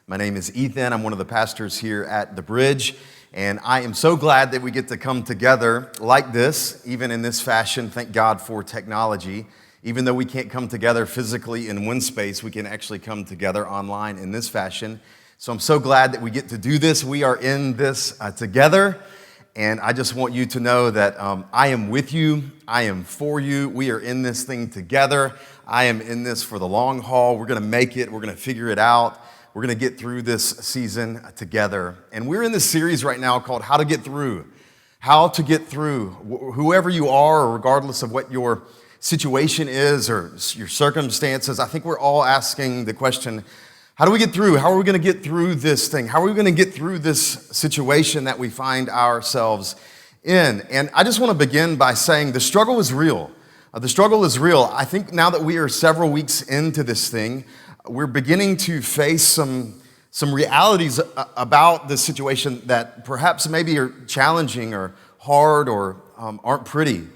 My name is Ethan. I'm one of the pastors here at The Bridge, and I am so glad that we get to come together like this, even in this fashion. Thank God for technology. Even though we can't come together physically in one space, we can actually come together online in this fashion. So I'm so glad that we get to do this. We are in this together. And I just want you to know that I am with you. I am for you. We are in this thing together. I am in this for the long haul. We're going to make it. We're going to figure it out. We're going to get through this season together. And we're in this series right now called How to Get Through. How to get through. Whoever you are, or regardless of what your situation is or your circumstances, I think we're all asking the question, how do we get through? How are we going to get through this thing? How are we going to get through this situation that we find ourselves in? And I just want to begin by saying the struggle is real. The struggle is real. I think now that we are several weeks into this thing, we're beginning to face some realities about this situation that perhaps maybe are challenging or hard or aren't pretty.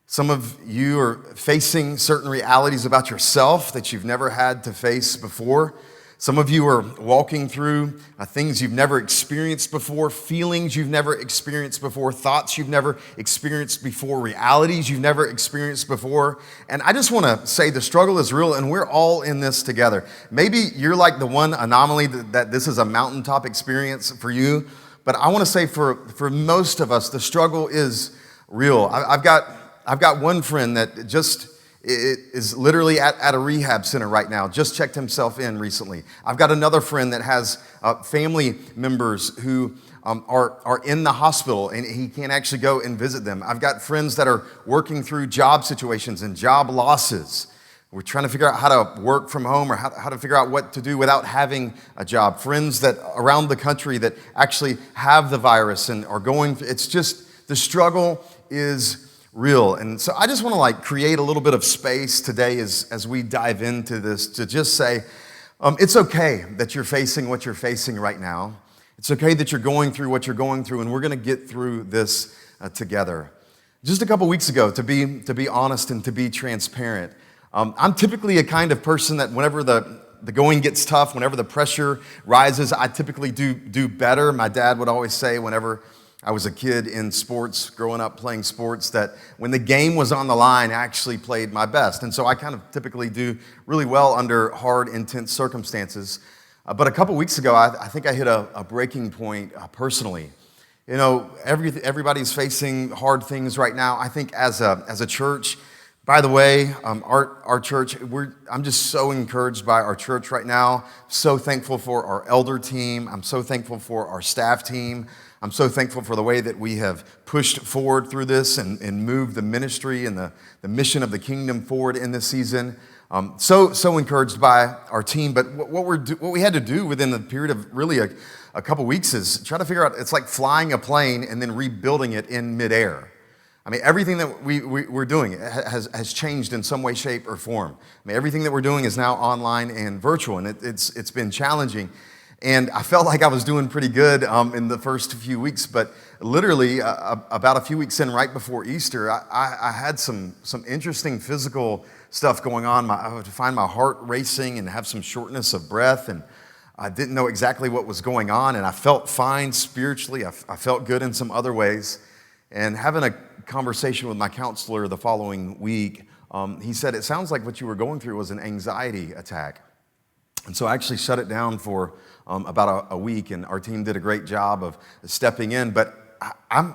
Some of you are facing certain realities about yourself that you've never had to face before. Some of you are walking through things you've never experienced before, feelings you've never experienced before, thoughts you've never experienced before, realities you've never experienced before. And I just want to say the struggle is real and we're all in this together. Maybe you're like the one anomaly that this is a mountaintop experience for you, but I want to say for most of us, the struggle is real. I've got one friend that just is literally at a rehab center right now, just checked himself in recently. I've got another friend that has family members who are in the hospital and he can't actually go and visit them. I've got friends that are working through job situations and job losses. We're trying to figure out how to work from home or how to figure out what to do without having a job. Friends that around the country that actually have the virus and are going, it's just, the struggle is real. And so I just want to create a little bit of space today as we dive into this to just say, it's okay that you're facing what you're facing right now. It's okay that you're going through what you're going through, and we're going to get through this together. Just a couple weeks ago, to be honest and to be transparent, I'm typically a kind of person that whenever the going gets tough, whenever the pressure rises, I typically do better. My dad would always say whenever I was a kid in sports, growing up playing sports, that when the game was on the line, I actually played my best. And so I kind of typically do really well under hard, intense circumstances. But a couple weeks ago, I think I hit a breaking point personally. You know, everybody's facing hard things right now. I think as a church, by the way, our church, I'm just so encouraged by our church right now. So thankful for our elder team. I'm so thankful for our staff team. I'm so thankful for the way that we have pushed forward through this and moved the ministry and the mission of the kingdom forward in this season. So encouraged by our team. But what we had to do within the period of really a couple weeks is try to figure out, it's like flying a plane and then rebuilding it in midair. I mean, everything that we're doing has changed in some way, shape, or form. I mean, everything that we're doing is now online and virtual, and it's been challenging. And I felt like I was doing pretty good in the first few weeks, but literally about a few weeks in, right before Easter, I had some interesting physical stuff going on. I would find my heart racing and have some shortness of breath, and I didn't know exactly what was going on, and I felt fine spiritually. I felt good in some other ways. And having a conversation with my counselor the following week, he said, it sounds like what you were going through was an anxiety attack. And so I actually shut it down for about a week, and our team did a great job of stepping in. But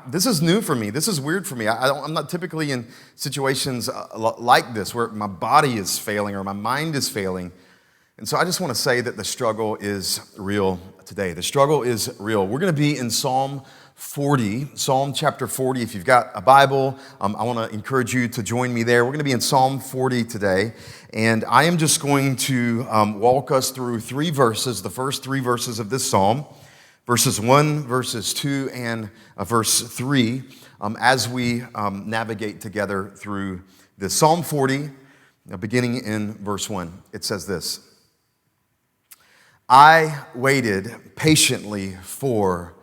this is new for me. This is weird for me. I'm not typically in situations like this where my body is failing or my mind is failing. And so I just want to say that the struggle is real today. The struggle is real. We're going to be in Psalm chapter 40. If you've got a Bible, I want to encourage you to join me there. We're going to be in Psalm 40 today, and I am just going to walk us through three verses, the first three verses of this psalm, verses 1, verses 2, and verse 3, as we navigate together through this. Psalm 40, beginning in verse 1, it says this: I waited patiently for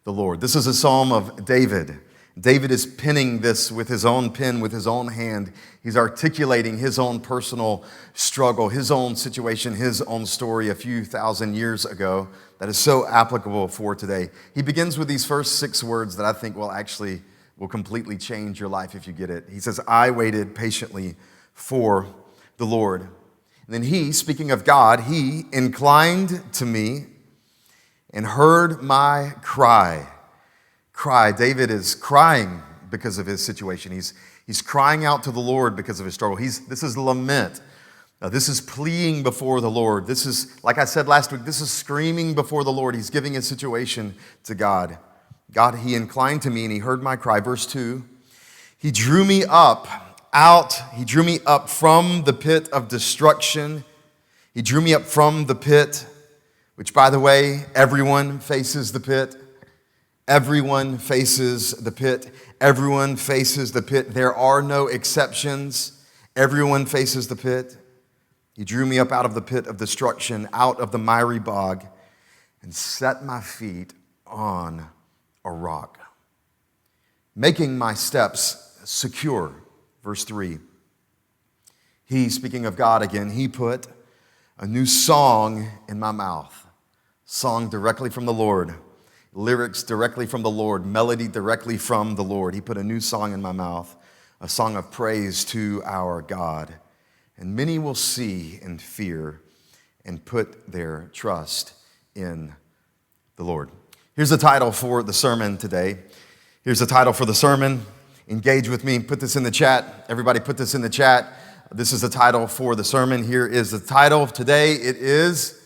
the Lord. This is a psalm of David. David is penning this with his own pen, with his own hand. He's articulating his own personal struggle, his own situation, his own story a few thousand years ago that is so applicable for today. He begins with these first 6 words that I think will completely change your life if you get it. He says, I waited patiently for the Lord. And then he, speaking of God, he inclined to me and heard my cry. David is crying because of his situation. He's crying out to the Lord because of his struggle. This is lament. This is pleading before the Lord. This is, like I said last week, this is screaming before the Lord. He's giving his situation to God. God, he inclined to me and he heard my cry. Verse 2, he drew me up from the pit of destruction. He drew me up from the pit, which, by the way, everyone faces the pit. Everyone faces the pit. Everyone faces the pit. There are no exceptions. Everyone faces the pit. He drew me up out of the pit of destruction, out of the miry bog, and set my feet on a rock, making my steps secure. Verse 3. He, speaking of God again, he put a new song in my mouth, song directly from the Lord. Lyrics directly from the Lord, melody directly from the Lord. He put a new song in my mouth, a song of praise to our God. And many will see and fear and put their trust in the Lord. Here's the title for the sermon today. Here's the title for the sermon. Engage with me. Put this in the chat. Everybody put this in the chat. This is the title for the sermon. Here is the title today. It is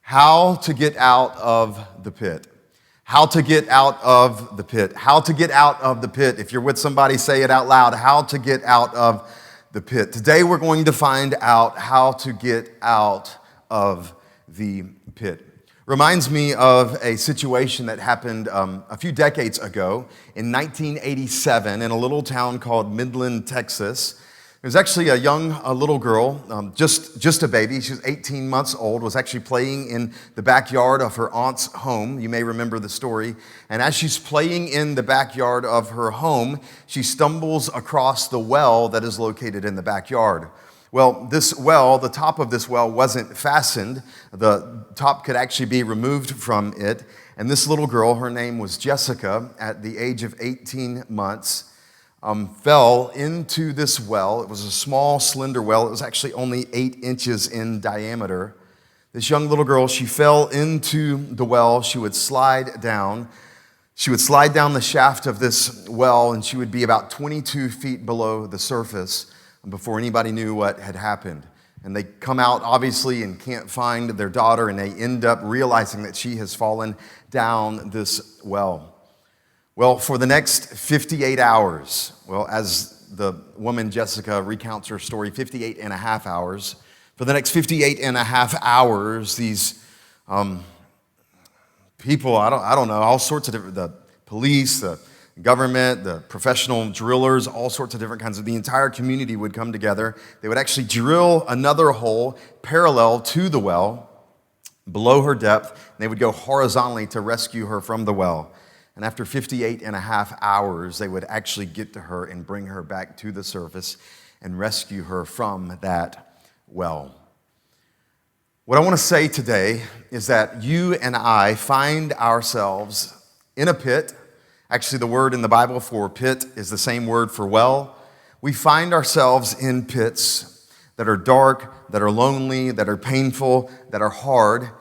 How to Get Out of the Pit. How to get out of the pit. How to get out of the pit. If you're with somebody, say it out loud. How to get out of the pit. Today we're going to find out how to get out of the pit. Reminds me of a situation that happened a few decades ago in 1987 in a little town called Midland, Texas. There was actually a little girl, just a baby. She was 18 months old, was actually playing in the backyard of her aunt's home. You may remember the story. And as she's playing in the backyard of her home, she stumbles across the well that is located in the backyard. Well, this well, the top of this well wasn't fastened. The top could actually be removed from it. And this little girl, her name was Jessica, at the age of 18 months, fell into this well. It was a small, slender well. It was actually only 8 inches in diameter. This young little girl, she fell into the well. She would slide down. She would slide down the shaft of this well, and she would be about 22 feet below the surface before anybody knew what had happened. And they come out, obviously, and can't find their daughter, and they end up realizing that she has fallen down this well. Well, for the next 58 hours, as the woman Jessica recounts her story, 58 and a half hours, for the next 58 and a half hours, these people, I don't know, all sorts of different, the police, the government, the professional drillers, all sorts of different kinds of, the entire community would come together. They would actually drill another hole parallel to the well, below her depth, and they would go horizontally to rescue her from the well. And after 58 and a half hours, they would actually get to her and bring her back to the surface and rescue her from that well. What I want to say today is that you and I find ourselves in a pit. Actually, the word in the Bible for pit is the same word for well. We find ourselves in pits that are dark, that are lonely, that are painful, that are hard,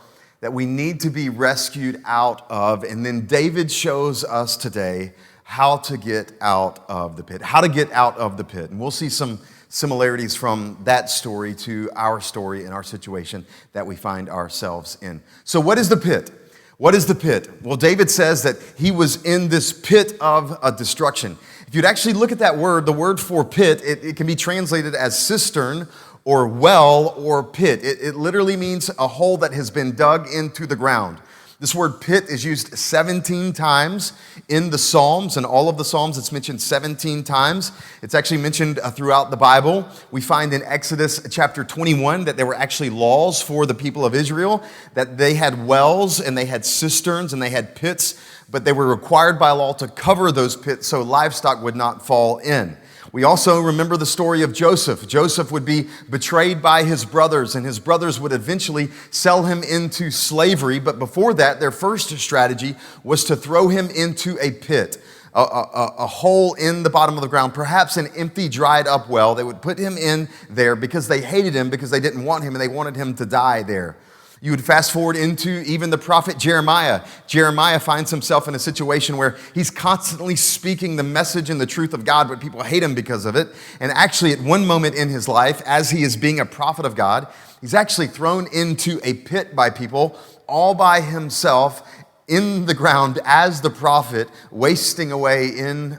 that we need to be rescued out of. And then David shows us today how to get out of the pit. How to get out of the pit. And we'll see some similarities from that story to our story and our situation that we find ourselves in. So what is the pit? What is the pit? Well, David says that he was in this pit of destruction. If you'd actually look at that word, the word for pit, it can be translated as cistern or well or pit. It literally means a hole that has been dug into the ground. This word pit is used 17 times in the Psalms. In all of the Psalms, it's mentioned 17 times. It's actually mentioned throughout the Bible. We find in Exodus chapter 21 that there were actually laws for the people of Israel, that they had wells and they had cisterns and they had pits, but they were required by law to cover those pits so livestock would not fall in. We also remember the story of Joseph. Joseph would be betrayed by his brothers, and his brothers would eventually sell him into slavery. But before that, their first strategy was to throw him into a pit, a hole in the bottom of the ground, perhaps an empty, dried up well. They would put him in there because they hated him, because they didn't want him, and they wanted him to die there. You would fast forward into even the prophet Jeremiah. Jeremiah finds himself in a situation where he's constantly speaking the message and the truth of God, but people hate him because of it. And actually, at one moment in his life, as he is being a prophet of God, he's actually thrown into a pit by people all by himself in the ground as the prophet, wasting away in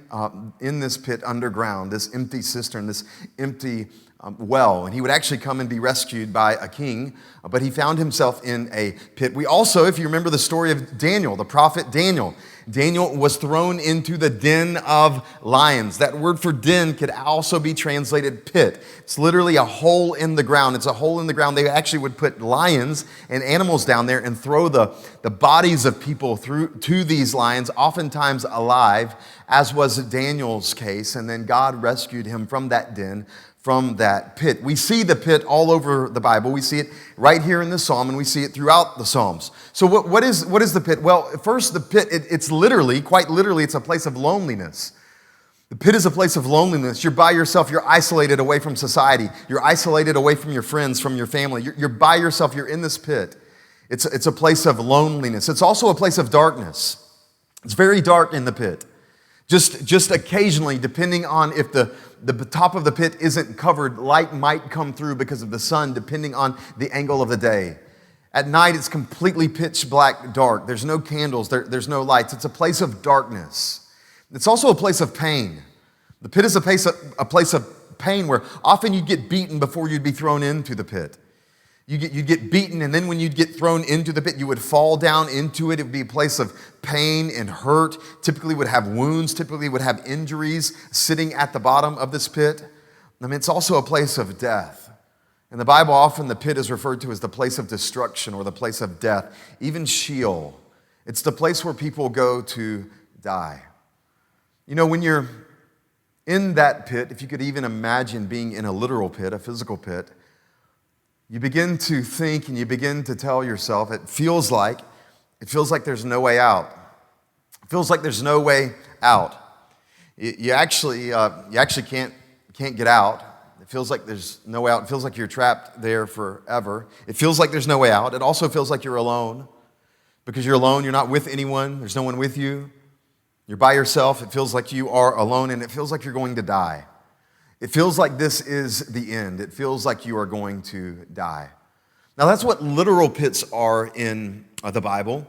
this pit underground, this empty cistern, this empty well. And he would actually come and be rescued by a king, but he found himself in a pit. We also, if you remember the story of Daniel, the prophet Daniel, Daniel was thrown into the den of lions. That word for den could also be translated pit. It's literally a hole in the ground. It's a hole in the ground. They actually would put lions and animals down there and throw the bodies of people through to these lions, oftentimes alive, as was Daniel's case. And then God rescued him from that den, from that pit. We see the pit all over the Bible. We see it right here in the Psalm, and we see it throughout the Psalms. So what is the pit? Well, first, the pit, it's literally, quite literally, it's a place of loneliness. The pit is a place of loneliness. You're by yourself. You're isolated away from society. You're isolated away from your friends, from your family. You're by yourself. You're in this pit. It's a place of loneliness. It's also a place of darkness. It's very dark in the pit. Just occasionally, depending on if the top of the pit isn't covered, light might come through because of the sun, depending on the angle of the day. At night, it's completely pitch black dark. There's no candles. There's no lights. It's a place of darkness. It's also a place of pain. The pit is a place of pain where often you'd get beaten before you'd be thrown into the pit. You'd get beaten, and then when you'd get thrown into the pit, you would fall down into it. It would be a place of pain and hurt. Typically would have wounds, typically would have injuries sitting at the bottom of this pit. I mean, it's also a place of death. In the Bible, often the pit is referred to as the place of destruction or the place of death, even Sheol. It's the place where people go to die. You know, when you're in that pit, if you could even imagine being in a literal pit, a physical pit, you begin to think and you begin to tell yourself, it feels like there's no way out. It feels like there's no way out. You actually can't get out. It feels like there's no way out. It feels like you're trapped there forever. It feels like there's no way out. It also feels like you're alone. Because you're alone, you're not with anyone. There's no one with you. You're by yourself. It feels like you are alone, and it feels like you're going to die. It feels like this is the end. It feels like you are going to die. Now, that's what literal pits are in the Bible.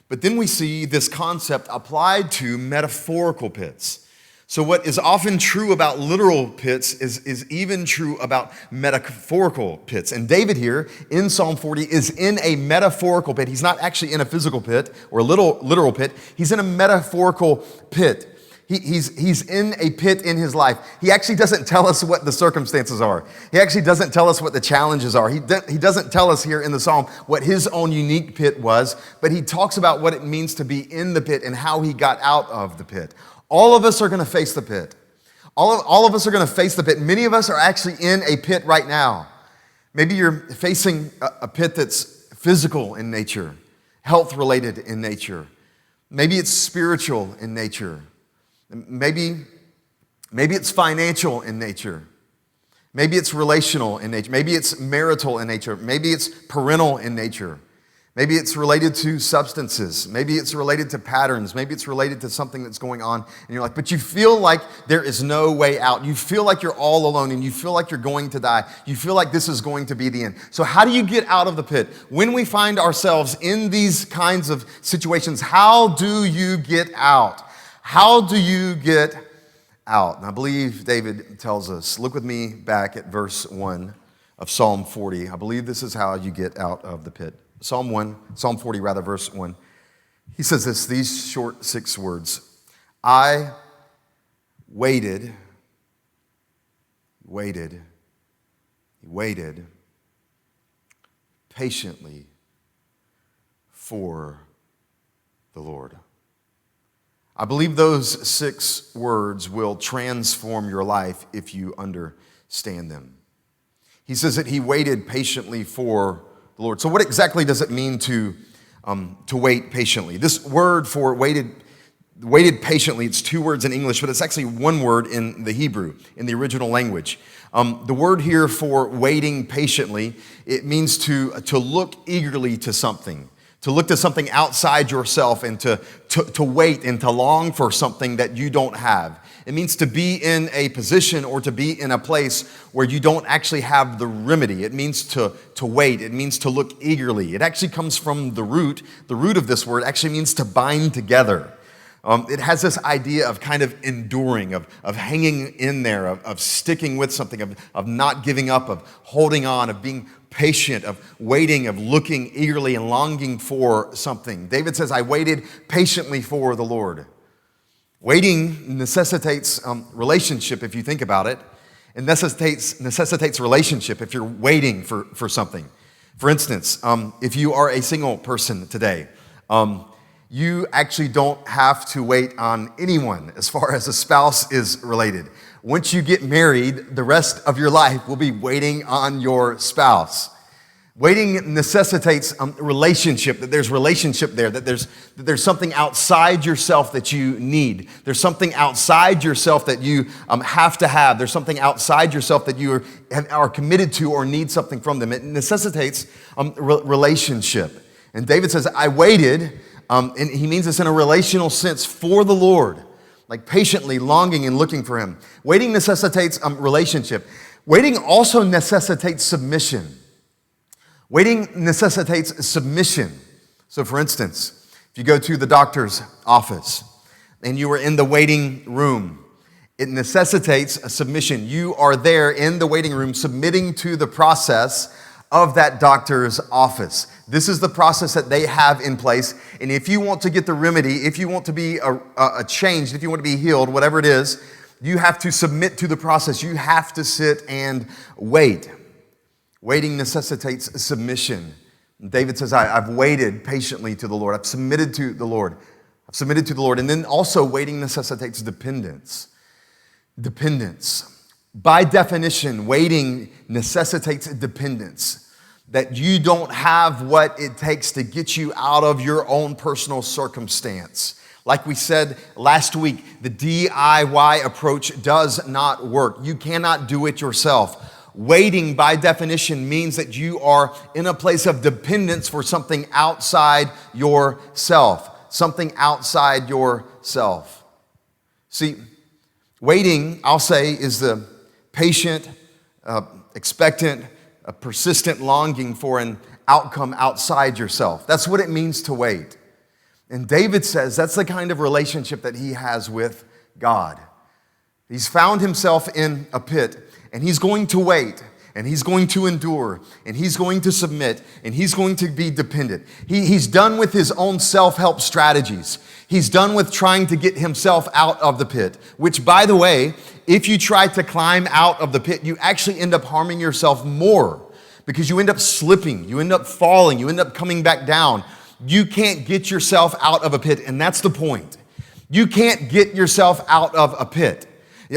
But then we see this concept applied to metaphorical pits. So what is often true about literal pits is even true about metaphorical pits. And David here in Psalm 40 is in a metaphorical pit. He's not actually in a physical pit or a literal pit. He's in a metaphorical pit. He's in a pit in his life. He actually doesn't tell us what the circumstances are. He actually doesn't tell us what the challenges are. He doesn't tell us here in the Psalm what his own unique pit was, but he talks about what it means to be in the pit and how he got out of the pit. All of us are going to face the pit. All of us are going to face the pit. Many of us are actually in a pit right now. Maybe you're facing a pit that's physical in nature, health-related in nature. Maybe it's spiritual in nature. Maybe it's financial in nature. Maybe it's relational in nature. Maybe it's marital in nature. Maybe it's parental in nature. Maybe it's related to substances. Maybe it's related to patterns. Maybe it's related to something that's going on in your life. But you feel like there is no way out. You feel like you're all alone, and you feel like you're going to die. You feel like this is going to be the end. So how do you get out of the pit? When we find ourselves in these kinds of situations, how do you get out? How do you get out? And I believe David tells us. Look with me back at verse 1 of Psalm 40. I believe this is how you get out of the pit. Psalm 40, verse 1. He says these short 6 words. I waited, patiently for the Lord. I believe those 6 words will transform your life if you understand them. He says that he waited patiently for the Lord. So what exactly does it mean to wait patiently? This word for waited patiently, it's 2 words in English, but it's actually 1 word in the Hebrew, in the original language. The word here for waiting patiently, it means to look eagerly to something, to look to something outside yourself and to wait and to long for something that you don't have. It means to be in a position or to be in a place where you don't actually have the remedy. It means to wait. It means to look eagerly. It actually comes from the root. The root of this word actually means to bind together. It has this idea of kind of enduring, of hanging in there, of sticking with something, of not giving up, of holding on, of being patient, of waiting, of looking eagerly and longing for something. David says, I waited patiently for the Lord. Waiting necessitates relationship, if you think about it. It necessitates relationship if you're waiting for something. For instance, if you are a single person today, you actually don't have to wait on anyone as far as a spouse is related. Once you get married, the rest of your life will be waiting on your spouse. Waiting necessitates relationship, that there's relationship there, that there's something outside yourself that you need. There's something outside yourself that you have to have. There's something outside yourself that you are committed to or need something from them. It necessitates relationship. And David says, I waited, and he means this in a relational sense, for the Lord, like patiently longing and looking for him. Waiting necessitates relationship. Waiting also necessitates submission. Waiting necessitates submission. So for instance, if you go to the doctor's office and you are in the waiting room, it necessitates a submission. You are there in the waiting room submitting to the process of that doctor's office. This is the process that they have in place. And if you want to get the remedy, if you want to be changed, if you want to be healed, whatever it is, you have to submit to the process. You have to sit and wait. Waiting necessitates submission. David says, I've waited patiently to the Lord. I've submitted to the Lord. And then also waiting necessitates dependence. By definition, waiting necessitates dependence. That you don't have what it takes to get you out of your own personal circumstance. Like we said last week, the DIY approach does not work. You cannot do it yourself. Waiting, by definition, means that you are in a place of dependence for something outside yourself. Something outside yourself. See, waiting, I'll say, is the patient, expectant, persistent longing for an outcome outside yourself. That's what it means to wait. And David says that's the kind of relationship that he has with God. He's found himself in a pit. And he's going to wait, and he's going to endure, and he's going to submit, and he's going to be dependent. He's done with his own self-help strategies. He's done with trying to get himself out of the pit, which, by the way, if you try to climb out of the pit, you actually end up harming yourself more because you end up slipping, you end up falling, you end up coming back down. You can't get yourself out of a pit, and that's the point. You can't get yourself out of a pit.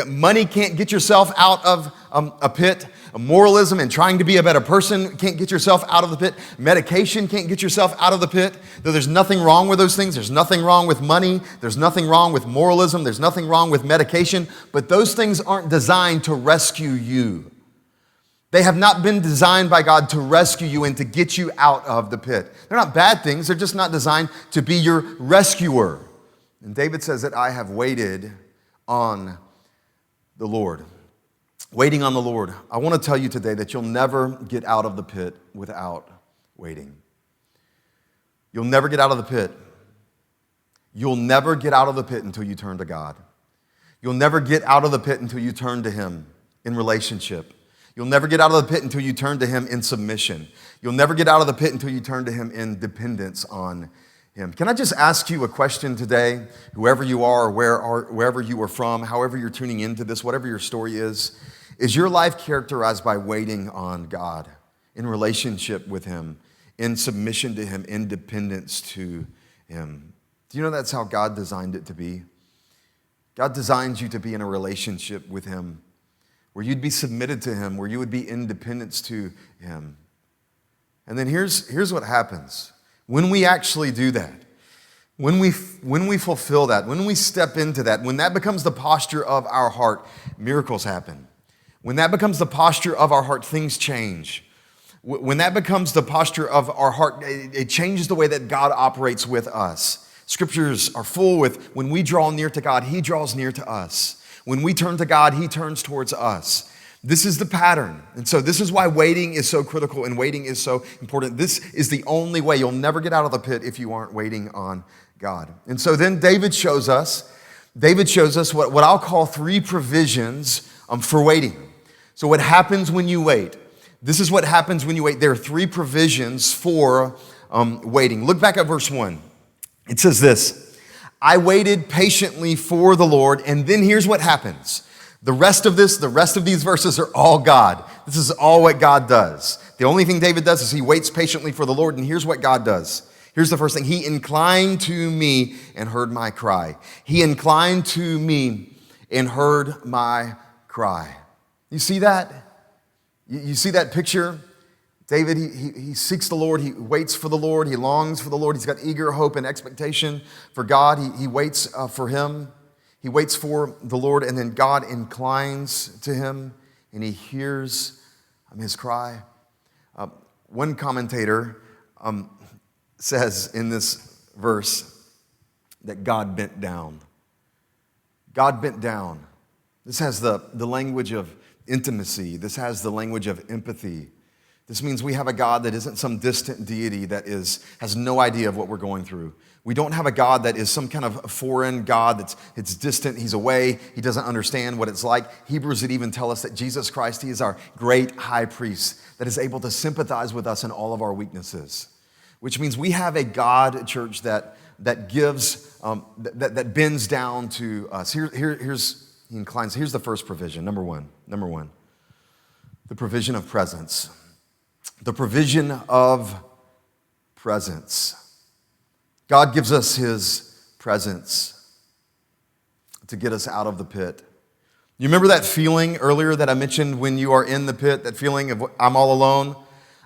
Money can't get yourself out of a pit. Moralism and trying to be a better person can't get yourself out of the pit. Medication can't get yourself out of the pit. Though there's nothing wrong with those things. There's nothing wrong with money. There's nothing wrong with moralism. There's nothing wrong with medication. But those things aren't designed to rescue you. They have not been designed by God to rescue you and to get you out of the pit. They're not bad things. They're just not designed to be your rescuer. And David says that I have waited on the Lord. Waiting on the Lord. I want to tell you today that you'll never get out of the pit without waiting. You'll never get out of the pit. You'll never get out of the pit until you turn to God. You'll never get out of the pit until you turn to him in relationship. You'll never get out of the pit until you turn to him in submission. You'll never get out of the pit until you turn to him in dependence on him. Can I just ask you a question today? Whoever you are, wherever you are from, however you're tuning into this, whatever your story is your life characterized by waiting on God, in relationship with him, in submission to him, in dependence to him? Do you know that's how God designed it to be? God designs you to be in a relationship with him, where you'd be submitted to him, where you would be in dependence to him. And then here's what happens. When we actually do that, when we fulfill that, when we step into that, when that becomes the posture of our heart, miracles happen. When that becomes the posture of our heart, things change. When that becomes the posture of our heart, it changes the way that God operates with us. Scriptures are full with when we draw near to God, he draws near to us. When we turn to God, he turns towards us. This is the pattern. And so this is why waiting is so critical and waiting is so important. This is the only way. You'll never get out of the pit if you aren't waiting on God. And so then David shows us what I'll call 3 provisions for waiting. So what happens when you wait? This is what happens when you wait. There are 3 provisions for waiting. Look back at verse 1. It says this: I waited patiently for the Lord, and then here's what happens. The rest of these verses are all God. This is all what God does. The only thing David does is he waits patiently for the Lord, and here's what God does. Here's the first thing. He inclined to me and heard my cry. He inclined to me and heard my cry. You see that? You see that picture? David, he seeks the Lord. He waits for the Lord. He longs for the Lord. He's got eager hope and expectation for God. He waits for him. He waits for the Lord, and then God inclines to him, and he hears his cry. One commentator says in this verse that God bent down. God bent down. This has the language of intimacy. This has the language of empathy. This means we have a God that isn't some distant deity that has no idea of what we're going through. We don't have a God that is some kind of foreign God it's distant. He's away. He doesn't understand what it's like. Hebrews would even tell us that Jesus Christ, he is our great high priest that is able to sympathize with us in all of our weaknesses, which means we have a God, church, that gives, that bends down to us. He inclines. Here's the first provision. Number one, the provision of presence. The provision of presence. God gives us his presence to get us out of the pit. You remember that feeling earlier that I mentioned when you are in the pit, that feeling of I'm all alone?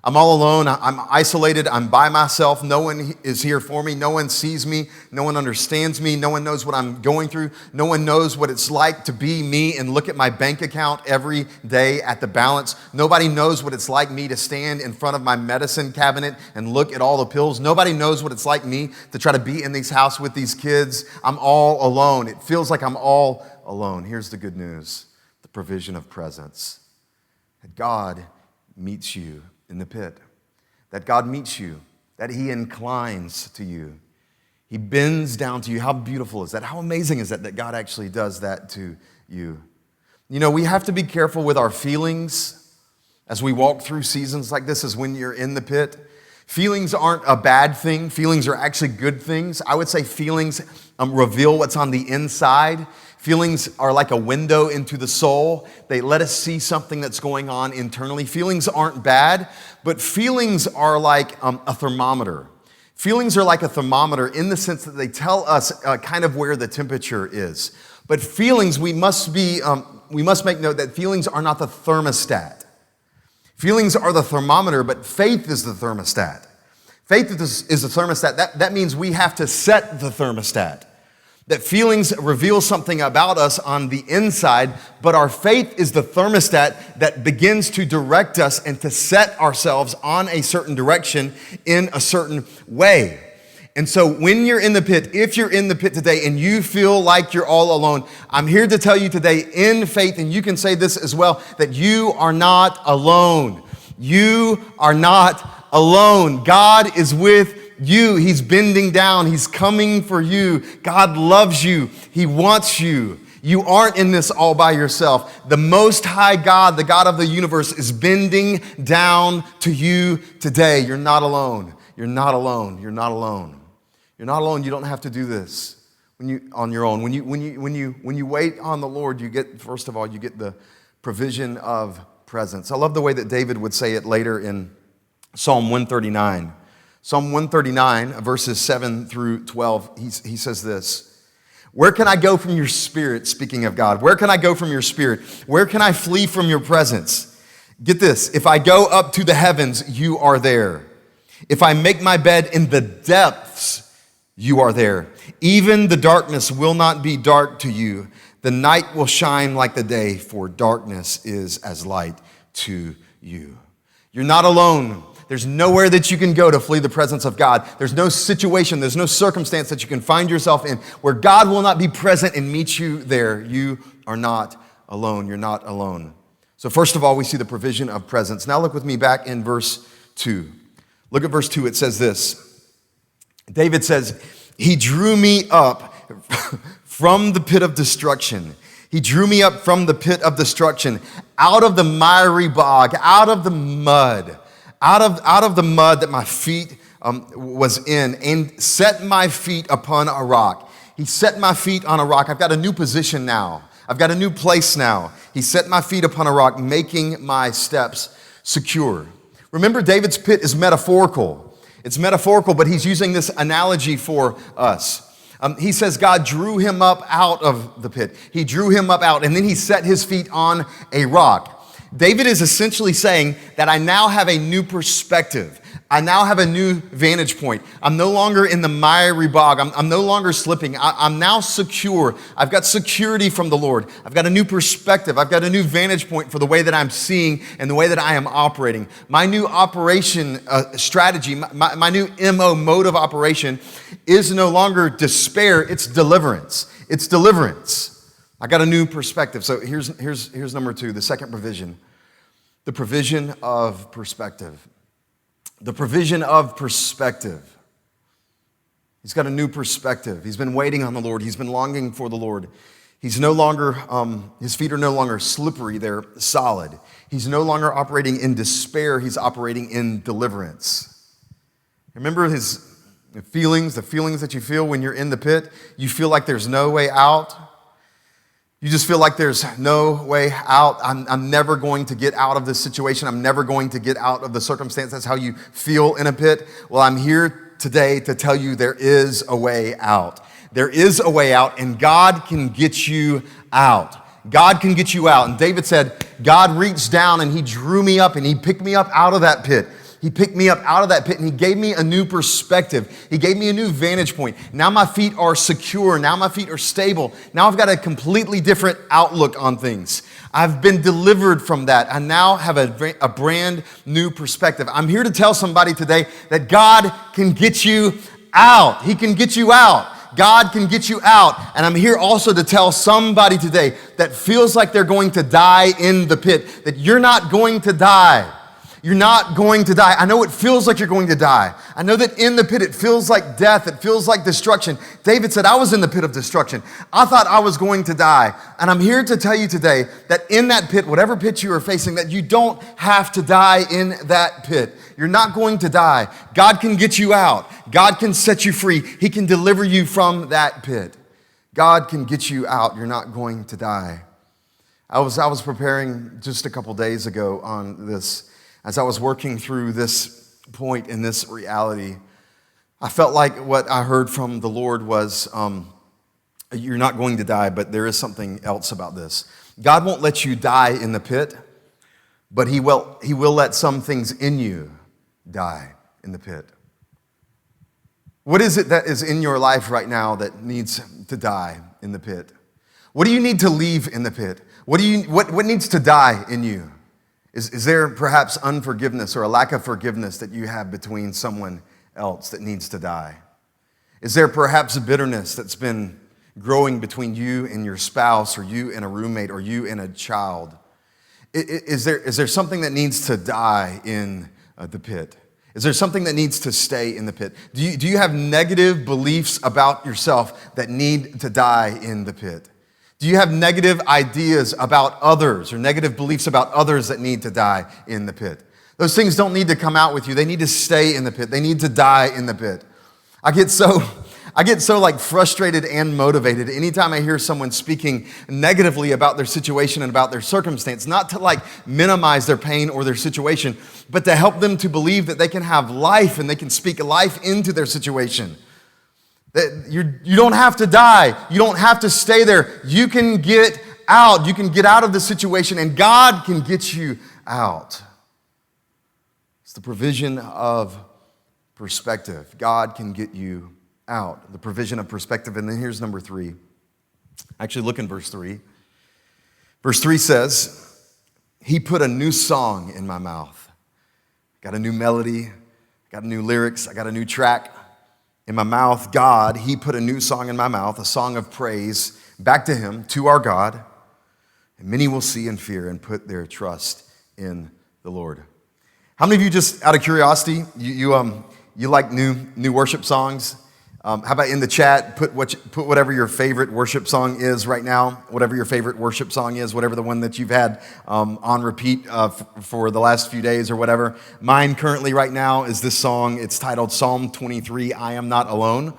I'm all alone, I'm isolated, I'm by myself, no one is here for me, no one sees me, no one understands me, no one knows what I'm going through, no one knows what it's like to be me and look at my bank account every day at the balance. Nobody knows what it's like me to stand in front of my medicine cabinet and look at all the pills. Nobody knows what it's like me to try to be in this house with these kids. I'm all alone. It feels like I'm all alone. Here's the good news, the provision of presence. That God meets you in the pit, that God meets you, that he inclines to you. He bends down to you. How beautiful is that? How amazing is that God actually does that to you? You know, we have to be careful with our feelings as we walk through seasons like this, as when you're in the pit. Feelings aren't a bad thing. Feelings are actually good things. I would say feelings reveal what's on the inside. Feelings are like a window into the soul. They let us see something that's going on internally. Feelings aren't bad, but feelings are like a thermometer. Feelings are like a thermometer in the sense that they tell us kind of where the temperature is. But feelings, we must make note that feelings are not the thermostat. Feelings are the thermometer, but faith is the thermostat. Faith is the thermostat. That means we have to set the thermostat. That feelings reveal something about us on the inside, but our faith is the thermostat that begins to direct us and to set ourselves on a certain direction in a certain way. And so when you're in the pit, if you're in the pit today and you feel like you're all alone, I'm here to tell you today in faith, and you can say this as well, that you are not alone. You are not alone. God is with you. He's bending down. He's coming for you. God loves you. He wants you. You aren't in this all by yourself. The Most High God, the God of the universe, is bending down to you today. You're not alone. You're not alone. You're not alone. You're not alone. You don't have to do this on your own. When you wait on the Lord, you get, first of all, you get the provision of presence. I love the way that David would say it later in Psalm 139. Psalm 139, verses 7 through 12, he says this: "Where can I go from your spirit?" Speaking of God, where can I go from your spirit? Where can I flee from your presence? Get this: if I go up to the heavens, you are there. If I make my bed in the depths, you are there. Even the darkness will not be dark to you. The night will shine like the day, for darkness is as light to you. You're not alone. There's nowhere that you can go to flee the presence of God. There's no situation, there's no circumstance that you can find yourself in where God will not be present and meet you there. You are not alone. You're not alone. So first of all, we see the provision of presence. Now look with me back in verse 2. Look at verse 2. It says this. David says, "He drew me up from the pit of destruction. He drew me up from the pit of destruction, out of the miry bog, out of the mud, out of the mud that my feet was in, and set my feet upon a rock." He set my feet on a rock. I've got a new position now. I've got a new place now. He set my feet upon a rock, making my steps secure. Remember, David's pit is metaphorical. It's metaphorical, but he's using this analogy for us. He says God drew him up out of the pit. He drew him up out, and then he set his feet on a rock. David is essentially saying that I now have a new perspective. I now have a new vantage point. I'm no longer in the miry bog. I'm no longer slipping. I'm now secure. I've got security from the Lord. I've got a new perspective. I've got a new vantage point for the way that I'm seeing and the way that I am operating. My new operation strategy, my new MO, mode of operation, is no longer despair. It's deliverance. It's deliverance. I got a new perspective. So here's number 2, the second provision. The provision of perspective. The provision of perspective. He's got a new perspective. He's been waiting on the Lord. He's been longing for the Lord. He's no longer, his feet are no longer slippery. They're solid. He's no longer operating in despair. He's operating in deliverance. Remember his feelings, the feelings that you feel when you're in the pit? You feel like there's no way out. You just feel like there's no way out. I'm never going to get out of this situation. I'm never going to get out of the circumstance. That's how you feel in a pit. Well, I'm here today to tell you there is a way out. There is a way out, and God can get you out. God can get you out. And David said, God reached down and he drew me up and he picked me up out of that pit. He picked me up out of that pit and he gave me a new perspective. He gave me a new vantage point. Now my feet are secure. Now my feet are stable. Now I've got a completely different outlook on things. I've been delivered from that. I now have a brand new perspective. I'm here to tell somebody today that God can get you out. He can get you out. God can get you out. And I'm here also to tell somebody today that feels like they're going to die in the pit, that you're not going to die. You're not going to die. I know it feels like you're going to die. I know that in the pit it feels like death. It feels like destruction. David said, I was in the pit of destruction. I thought I was going to die. And I'm here to tell you today that in that pit, whatever pit you are facing, that you don't have to die in that pit. You're not going to die. God can get you out. God can set you free. He can deliver you from that pit. God can get you out. You're not going to die. I was preparing just a couple days ago on this. As I was working through this point in this reality, I felt like what I heard from the Lord was, you're not going to die, but there is something else about this. God won't let you die in the pit, but He will let some things in you die in the pit. What is it that is in your life right now that needs to die in the pit? What do you need to leave in the pit? What needs to die in you? Is there perhaps unforgiveness or a lack of forgiveness that you have between someone else that needs to die? Is there perhaps a bitterness that's been growing between you and your spouse, or you and a roommate, or you and a child? Is there something that needs to die in the pit? Is there something that needs to stay in the pit? Do you have negative beliefs about yourself that need to die in the pit? Do you have negative ideas about others or negative beliefs about others that need to die in the pit? Those things don't need to come out with you. They need to stay in the pit. They need to die in the pit. I get so I get so like frustrated and motivated anytime I hear someone speaking negatively about their situation and about their circumstance, not to like minimize their pain or their situation, but to help them to believe that they can have life and they can speak life into their situation. That you don't have to die. You don't have to stay there. You can get out. You can get out of the situation and God can get you out. It's the provision of perspective. God can get you out. The provision of perspective. And then here's number 3. Actually, look in verse 3. Verse 3 says, He put a new song in my mouth. Got a new melody. Got new lyrics. I got a new track in my mouth. God, He put a new song in my mouth, a song of praise back to Him, to our God. And many will see and fear and put their trust in the Lord. How many of you, just out of curiosity, you like new worship songs? How about in the chat, put whatever your favorite worship song is right now, whatever your favorite worship song is, whatever the one that you've had on repeat for the last few days or whatever. Mine currently right now is this song. It's titled Psalm 23, I Am Not Alone.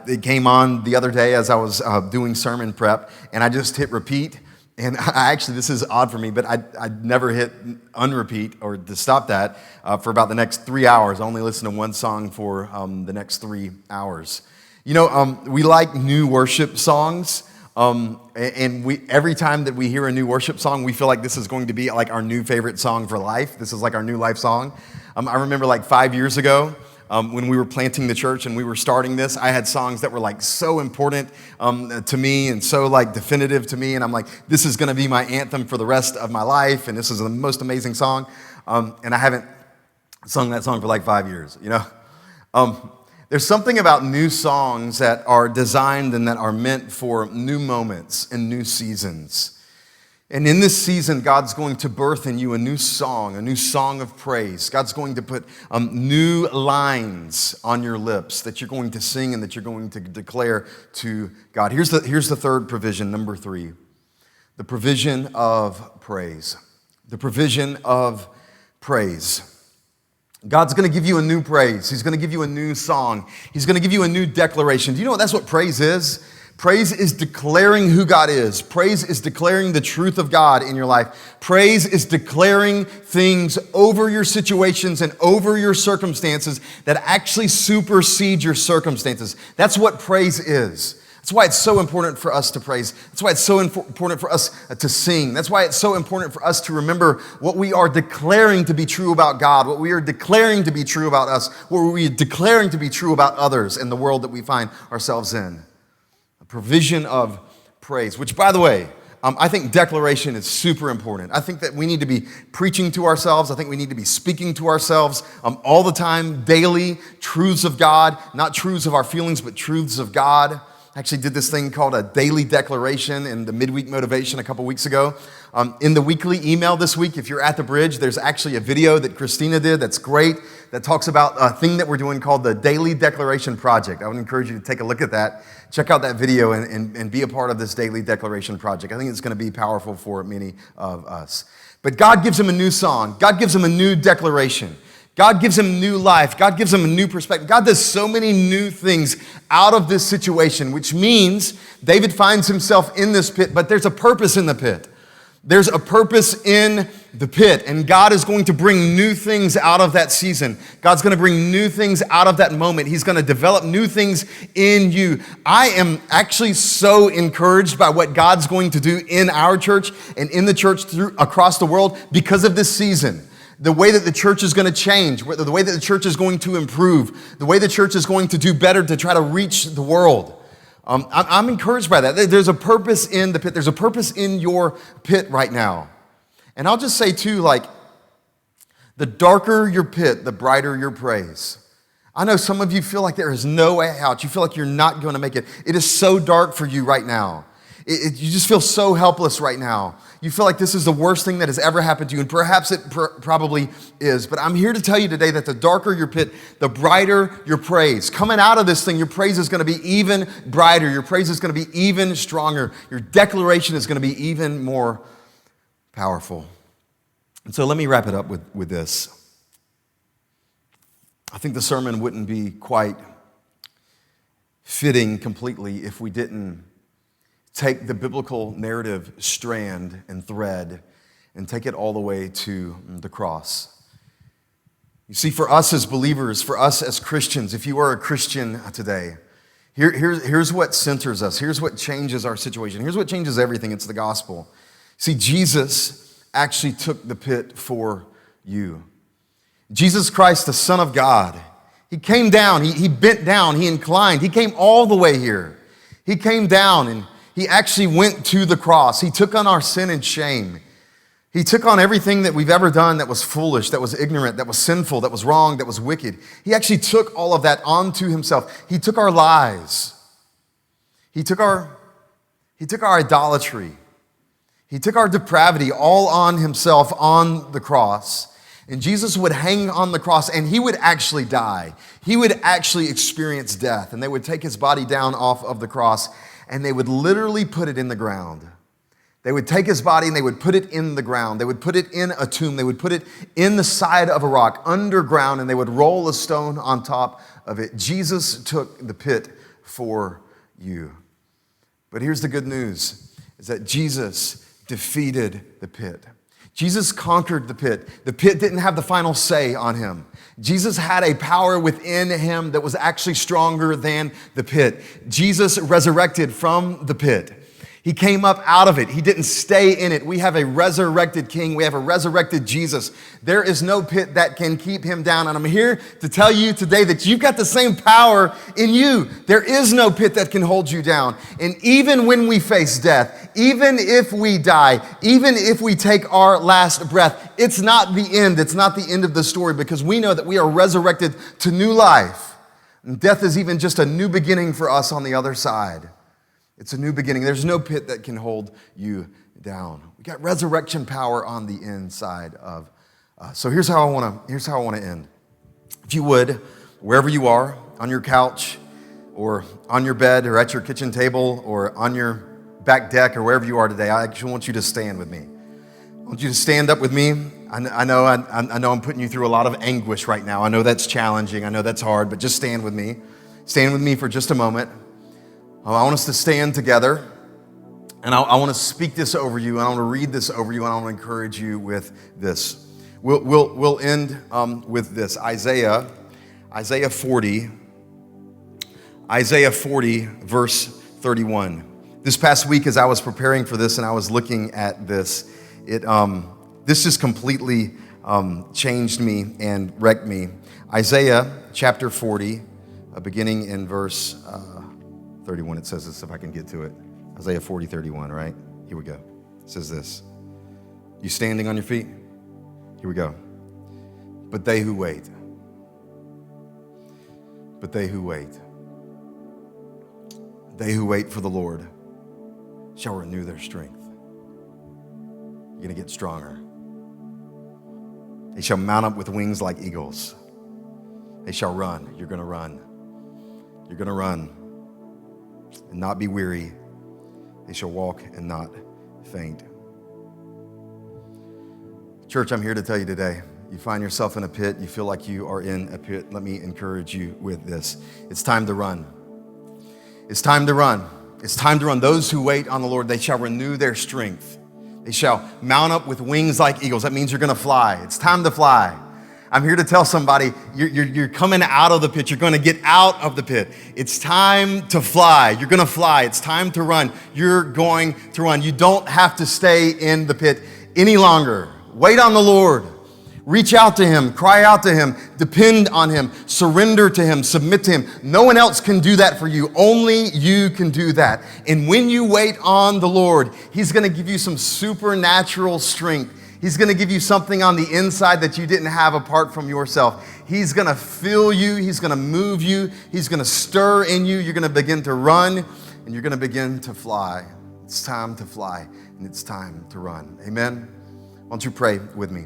It came on the other day as I was doing sermon prep, and I just hit repeat. And this is odd for me, but I never hit unrepeat or to stop that for about the next 3 hours. I only listen to one song for the next 3 hours. You know, we like new worship songs, and every time that we hear a new worship song, we feel like this is going to be like our new favorite song for life. This is like our new life song. I remember like 5 years ago, when we were planting the church and we were starting this, I had songs that were like so important to me and so like definitive to me. And I'm like, this is going to be my anthem for the rest of my life. And this is the most amazing song. And I haven't sung that song for like 5 years, you know. There's something about new songs that are designed and that are meant for new moments and new seasons. And in this season, God's going to birth in you a new song of praise. God's going to put new lines on your lips that you're going to sing and that you're going to declare to God. Here's the third provision, number 3. The provision of praise. The provision of praise. God's going to give you a new praise. He's going to give you a new song. He's going to give you a new declaration. Do you know that's what praise is? Praise is declaring who God is. Praise is declaring the truth of God in your life. Praise is declaring things over your situations and over your circumstances that actually supersede your circumstances. That's what praise is. That's why it's so important for us to praise. That's why it's so important for us to sing. That's why it's so important for us to remember what we are declaring to be true about God, what we are declaring to be true about us, what we are declaring to be true about others in the world that we find ourselves in. Provision of praise, which, by the way, I think declaration is super important. I think that we need to be preaching to ourselves. I think we need to be speaking to ourselves all the time, daily, truths of God, not truths of our feelings, but truths of God. I actually did this thing called a daily declaration in the midweek motivation a couple weeks ago. In the weekly email this week, if you're at the Bridge, there's actually a video that Christina did that's great, that talks about a thing that we're doing called the Daily Declaration Project. I would encourage you to take a look at that. Check out that video and be a part of this Daily Declaration Project. I think it's going to be powerful for many of us. But God gives him a new song. God gives him a new declaration. God gives him new life. God gives him a new perspective. God does so many new things out of this situation, which means David finds himself in this pit, but there's a purpose in the pit. There's a purpose in the pit, and God is going to bring new things out of that season. God's going to bring new things out of that moment. He's going to develop new things in you. I am actually so encouraged by what God's going to do in our church and in the church across the world because of this season. The way that the church is going to change, the way that the church is going to improve, the way the church is going to do better to try to reach the world. I'm encouraged by that. There's a purpose in the pit. There's a purpose in your pit right now. And I'll just say too, like, the darker your pit, the brighter your praise. I know some of you feel like there is no way out. You feel like you're not going to make it. It is so dark for you right now. You just feel so helpless right now. You feel like this is the worst thing that has ever happened to you, and perhaps it probably is. But I'm here to tell you today that the darker your pit, the brighter your praise. Coming out of this thing, your praise is going to be even brighter. Your praise is going to be even stronger. Your declaration is going to be even more powerful. And so let me wrap it up with this. I think the sermon wouldn't be quite fitting completely if we didn't take the biblical narrative strand and thread and take it all the way to the cross. You see, for us as believers, for us as Christians, if you are a Christian today, here's what centers us. Here's what changes our situation. Here's what changes everything. It's the gospel. See, Jesus actually took the pit for you. Jesus Christ, the Son of God, he came down, he bent down, he inclined, he came all the way here. He came down and he actually went to the cross. He took on our sin and shame. He took on everything that we've ever done that was foolish, that was ignorant, that was sinful, that was wrong, that was wicked. He actually took all of that onto himself. He took our lies. He took our idolatry. He took our depravity all on himself on the cross. And Jesus would hang on the cross and he would actually die. He would actually experience death. And they would take his body down off of the cross and they would literally put it in the ground. They would take his body and they would put it in the ground. They would put it in a tomb. They would put it in the side of a rock underground and they would roll a stone on top of it. Jesus took the pit for you. But here's the good news, is that Jesus defeated the pit. Jesus conquered the pit. The pit didn't have the final say on him. Jesus had a power within him that was actually stronger than the pit. Jesus resurrected from the pit. He came up out of it. He didn't stay in it. We have a resurrected King. We have a resurrected Jesus. There is no pit that can keep him down. And I'm here to tell you today that you've got the same power in you. There is no pit that can hold you down. And even when we face death, even if we die, even if we take our last breath, it's not the end. It's not the end of the story because we know that we are resurrected to new life. And death is even just a new beginning for us on the other side. It's a new beginning. There's no pit that can hold you down. We got resurrection power on the inside of us. So here's how I want to end. If you would, wherever you are, on your couch, or on your bed, or at your kitchen table, or on your back deck, or wherever you are today, I actually want you to stand with me. I want you to stand up with me. I know I'm putting you through a lot of anguish right now. I know that's challenging. I know that's hard, but just stand with me. Stand with me for just a moment. I want us to stand together, and I want to speak this over you, and I want to read this over you, and I want to encourage you with this. We'll end with this. Isaiah 40, verse 31. This past week, as I was preparing for this and I was looking at this, this just completely changed me and wrecked me. Isaiah chapter 40, beginning in verse 31, it says this, if I can get to it. Isaiah 40, 31, right? Here we go. It says this. You standing on your feet? Here we go. But they who wait. They who wait for the Lord shall renew their strength. You're going to get stronger. They shall mount up with wings like eagles. They shall run. You're going to run. You're going to run and not be weary. They shall walk and not faint. Church, I'm here to tell you today, you find yourself in a pit, you feel like you are in a pit, let me encourage you with this. It's time to run. It's time to run. It's time to run. Those who wait on the Lord, they shall renew their strength. They shall mount up with wings like eagles. That means you're going to fly. It's time to fly. I'm here to tell somebody, you're coming out of the pit. You're going to get out of the pit. It's time to fly. You're going to fly. It's time to run. You're going to run. You don't have to stay in the pit any longer. Wait on the Lord. Reach out to him. Cry out to him. Depend on him. Surrender to him. Submit to him. No one else can do that for you. Only you can do that. And when you wait on the Lord, he's going to give you some supernatural strength. He's going to give you something on the inside that you didn't have apart from yourself. He's going to fill you. He's going to move you. He's going to stir in you. You're going to begin to run, and you're going to begin to fly. It's time to fly, and it's time to run. Amen? Why don't you pray with me?